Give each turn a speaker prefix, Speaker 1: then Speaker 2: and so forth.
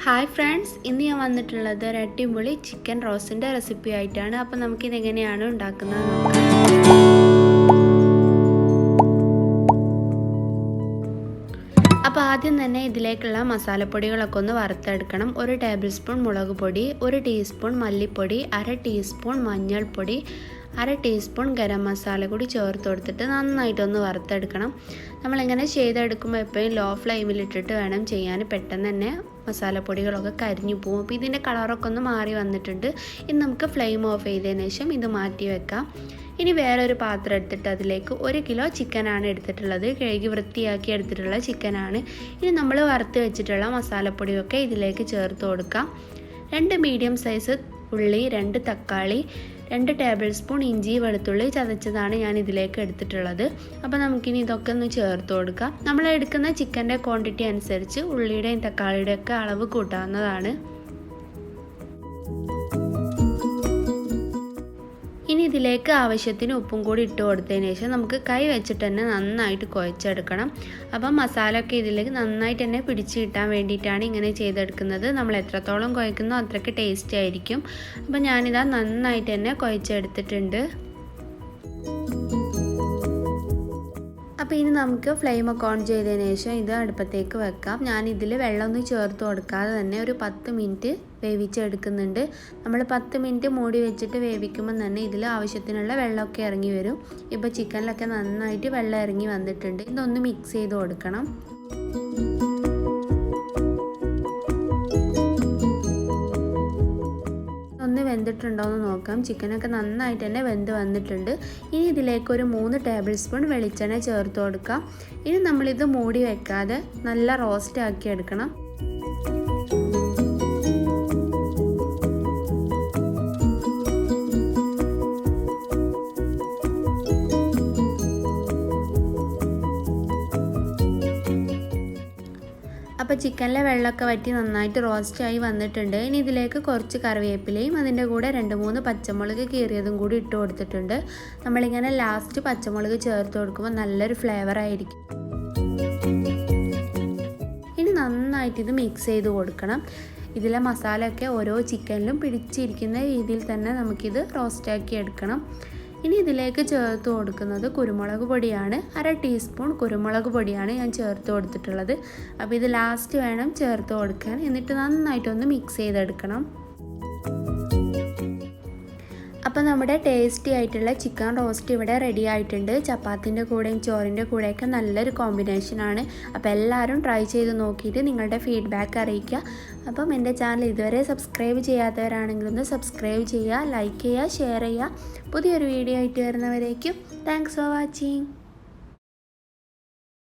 Speaker 1: Hi friends, ഇന്ന് ഞാൻ വന്നിട്ടുള്ളത് ഒരു അടിപൊളി ചിക്കൻ റോസ്റ്റിൻ്റെ റെസിപ്പി ആയിട്ടാണ്. അപ്പോൾ നമുക്കിതെങ്ങനെയാണ് ഉണ്ടാക്കുന്നത് നോക്കാം. അപ്പോൾ ആദ്യം തന്നെ ഇതിലേക്കുള്ള മസാലപ്പൊടികളൊക്കെ ഒന്ന് വറുത്തെടുക്കണം. 1 ടേബിൾ സ്പൂൺ മുളക് പൊടി, 1 ടീസ്പൂൺ മല്ലിപ്പൊടി, 1/2 ടീസ്പൂൺ മഞ്ഞൾപ്പൊടി, 1/2 ടീസ്പൂൺ ഗരം മസാല കൂടി ചേർത്ത് കൊടുത്തിട്ട് നന്നായിട്ടൊന്ന് വറുത്തെടുക്കണം. നമ്മളിങ്ങനെ ചെയ്തെടുക്കുമ്പോൾ എപ്പോഴും ലോ ഫ്ലെയിമിലിട്ടിട്ട് വേണം ചെയ്യാൻ. പെട്ടെന്ന് തന്നെ മസാലപ്പൊടികളൊക്കെ കരിഞ്ഞു പോകും. അപ്പോൾ ഇതിൻ്റെ കളറൊക്കെ ഒന്ന് മാറി വന്നിട്ടുണ്ട്. ഇനി നമുക്ക് ഫ്ലെയിം ഓഫ് ചെയ്തതിന് ശേഷം ഇത് മാറ്റി വെക്കാം. ഇനി വേറൊരു പാത്രം എടുത്തിട്ട് അതിലേക്ക് 1 കിലോ ചിക്കനാണ് എടുത്തിട്ടുള്ളത്. കഴുകി വൃത്തിയാക്കി എടുത്തിട്ടുള്ള ചിക്കനാണ്. ഇനി നമ്മൾ വറുത്ത് വെച്ചിട്ടുള്ള മസാലപ്പൊടിയൊക്കെ ഇതിലേക്ക് ചേർത്ത് കൊടുക്കാം. 2 മീഡിയം സൈസ് ഉള്ളി, 2 തക്കാളി, 2 ടേബിൾ സ്പൂൺ ഇഞ്ചി വെളുത്തുള്ളി ചതച്ചതാണ് ഞാൻ ഇതിലേക്ക് എടുത്തിട്ടുള്ളത്. അപ്പോൾ നമുക്കിനി ഇതൊക്കെ ഒന്ന് ചേർത്ത് കൊടുക്കാം. നമ്മൾ എടുക്കുന്ന ചിക്കൻ്റെ ക്വാണ്ടിറ്റി അനുസരിച്ച് ഉള്ളിയുടെയും തക്കാളിയുടെയും ഒക്കെ അളവ് കൂട്ടാവുന്നതാണ്. ഇനി ഇതിലേക്ക് ആവശ്യത്തിന് ഉപ്പും കൂടി ഇട്ട് കൊടുത്തതിന് ശേഷം നമുക്ക് കൈ വെച്ചിട്ട് തന്നെ നന്നായിട്ട് കുഴച്ചെടുക്കണം. അപ്പം മസാല ഒക്കെ ഇതിലേക്ക് നന്നായിട്ട് തന്നെ പിടിച്ച് കിട്ടാൻ വേണ്ടിയിട്ടാണ് ഇങ്ങനെ ചെയ്തെടുക്കുന്നത്. നമ്മൾ എത്രത്തോളം കുഴക്കുന്നോ അത്രയ്ക്ക് ടേസ്റ്റ് ആയിരിക്കും. അപ്പം ഞാനിതാ നന്നായിട്ട് തന്നെ കുഴച്ചെടുത്തിട്ടുണ്ട്. അപ്പോൾ ഇനി നമുക്ക് ഫ്ലെയിമൊക്കെ ഓൺ ചെയ്തതിന് ശേഷം ഇത് അടുപ്പത്തേക്ക് വെക്കാം. ഞാനിതിൽ വെള്ളമൊന്നും ചേർത്ത് കൊടുക്കാതെ തന്നെ ഒരു 10 മിനിറ്റ് വേവിച്ചെടുക്കുന്നുണ്ട്. നമ്മൾ 10 മിനിറ്റ് മൂടി വെച്ചിട്ട് വേവിക്കുമ്പോൾ തന്നെ ഇതിൽ ആവശ്യത്തിനുള്ള വെള്ളമൊക്കെ ഇറങ്ങി വരും. ഇപ്പോൾ ചിക്കനിലൊക്കെ നന്നായിട്ട് വെള്ളം ഇറങ്ങി വന്നിട്ടുണ്ട്. ഇതൊന്ന് മിക്സ് ചെയ്ത് കൊടുക്കണം. ഒന്ന് വെന്തിട്ടുണ്ടോ എന്ന് നോക്കാം. ചിക്കനൊക്കെ നന്നായിട്ട് തന്നെ വെന്ത് വന്നിട്ടുണ്ട്. ഇനി ഇതിലേക്ക് ഒരു 3 ടേബിൾ സ്പൂൺ വെളിച്ചെണ്ണ ചേർത്ത് കൊടുക്കാം. ഇനി നമ്മളിത് മൂടി വെക്കാതെ നല്ല റോസ്റ്റ് ആക്കി എടുക്കണം. അപ്പോൾ ചിക്കനിലെ വെള്ളമൊക്കെ വറ്റി നന്നായിട്ട് റോസ്റ്റായി വന്നിട്ടുണ്ട്. ഇനി ഇതിലേക്ക് കുറച്ച് കറിവേപ്പിലയും അതിൻ്റെ കൂടെ 2-3 പച്ചമുളക് കീറിയതും കൂടി ഇട്ട് കൊടുത്തിട്ടുണ്ട്. നമ്മളിങ്ങനെ ലാസ്റ്റ് പച്ചമുളക് ചേർത്ത് കൊടുക്കുമ്പോൾ നല്ലൊരു ഫ്ലേവർ ആയിരിക്കും. ഇനി നന്നായിട്ട് ഇത് മിക്സ് ചെയ്ത് കൊടുക്കണം. ഇതിലെ മസാലയൊക്കെ ഓരോ ചിക്കനിലും പിടിച്ചിരിക്കുന്ന രീതിയിൽ തന്നെ നമുക്കിത് റോസ്റ്റാക്കി എടുക്കണം. ഇനി ഇതിലേക്ക് ചേർത്ത് കൊടുക്കുന്നത് കുരുമുളക് പൊടിയാണ്. 1/2 ടീസ്പൂൺ കുരുമുളക് പൊടിയാണ് ഞാൻ ചേർത്ത് കൊടുത്തിട്ടുള്ളത്. അപ്പോൾ ഇത് ലാസ്റ്റ് വേണം ചേർത്ത് കൊടുക്കാൻ. എന്നിട്ട് നന്നായിട്ടൊന്ന് മിക്സ് ചെയ്തെടുക്കണം. അപ്പോൾ നമ്മുടെ ടേസ്റ്റി ആയിട്ടുള്ള ചിക്കൻ റോസ്റ്റ് ഇവിടെ റെഡി ആയിട്ടുണ്ട്. ചപ്പാത്തിൻ്റെ കൂടെയും ചോറിൻ്റെ കൂടെയൊക്കെ നല്ലൊരു കോമ്പിനേഷനാണ്. അപ്പോൾ എല്ലാവരും ട്രൈ ചെയ്ത് നോക്കിയിട്ട് നിങ്ങളുടെ ഫീഡ്ബാക്ക് അറിയിക്കുക. അപ്പം എൻ്റെ ചാനൽ ഇതുവരെ സബ്സ്ക്രൈബ് ചെയ്യാത്തവരാണെങ്കിലൊന്ന് സബ്സ്ക്രൈബ് ചെയ്യുക, ലൈക്ക് ചെയ്യുക, ഷെയർ ചെയ്യുക. പുതിയൊരു വീഡിയോ ആയിട്ട് വരുന്നവരേക്കും താങ്ക്സ് ഫോർ വാച്ചിങ്.